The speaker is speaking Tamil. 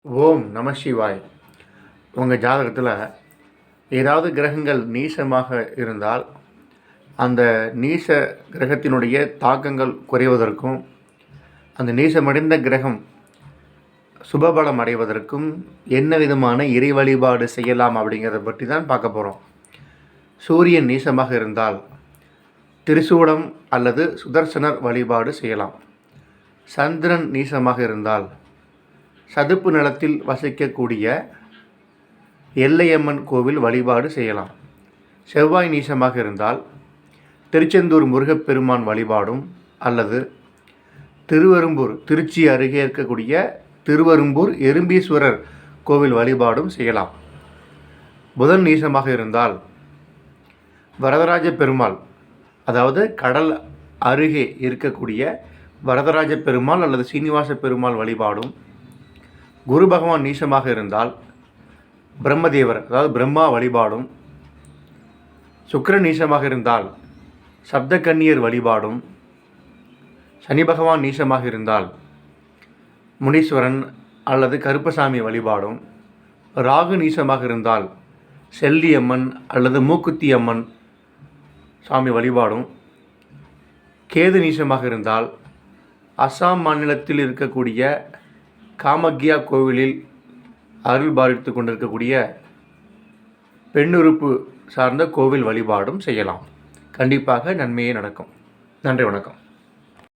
ஓம் நம சிவாய். உங்கள் ஜாதகத்தில் ஏதாவது கிரகங்கள் நீசமாக இருந்தால் அந்த நீச கிரகத்தினுடைய தாக்கங்கள் குறைவதற்கும் அந்த நீசமடைந்த கிரகம் சுபபலம் அடைவதற்கும் என்ன விதமான இறை வழிபாடு செய்யலாம் அப்படிங்கிறத பற்றி தான் பார்க்க போகிறோம். சூரியன் நீசமாக இருந்தால் திரிசூலம் அல்லது சுதர்சனர் வழிபாடு செய்யலாம். சந்திரன் நீசமாக இருந்தால் சதுப்பு நிலத்தில் வசிக்கக்கூடிய எல்லையம்மன் கோவில் வழிபாடு செய்யலாம். செவ்வாய் நீசமாக இருந்தால் திருச்செந்தூர் முருகப்பெருமான் வழிபாடும் அல்லது திருவெரும்பூர் திருச்சி அருகே இருக்கக்கூடிய திருவெரும்பூர் எறும்பீஸ்வரர் கோவில் வழிபாடும் செய்யலாம். புதன் நீசமாக இருந்தால் வரதராஜ பெருமாள், அதாவது கடல் அருகே இருக்கக்கூடிய வரதராஜ பெருமாள் அல்லது சீனிவாச பெருமாள் வழிபாடும், குரு பகவான் நீசமாக இருந்தால் பிரம்மதேவர் அதாவது பிரம்மா வழிபாடும், சுக்கிரன் நீசமாக இருந்தால் சப்தகன்னியர் வழிபாடும், சனி பகவான் நீசமாக இருந்தால் முனீஸ்வரன் அல்லது கருப்பசாமி வழிபாடும், ராகு நீசமாக இருந்தால் செல்லியம்மன் அல்லது மூக்குத்தி அம்மன் சாமி வழிபாடும், கேது நீசமாக இருந்தால் அஸ்ஸாம் மாநிலத்தில் இருக்கக்கூடிய காமக்யா கோவிலில் அருள் பாலித்து கொண்டிருக்கக்கூடிய பெண்ணுறுப்பு சார்ந்த கோவில் வழிபாடும் செய்யலாம். கண்டிப்பாக நன்மையே நடக்கும். நன்றி, வணக்கம்.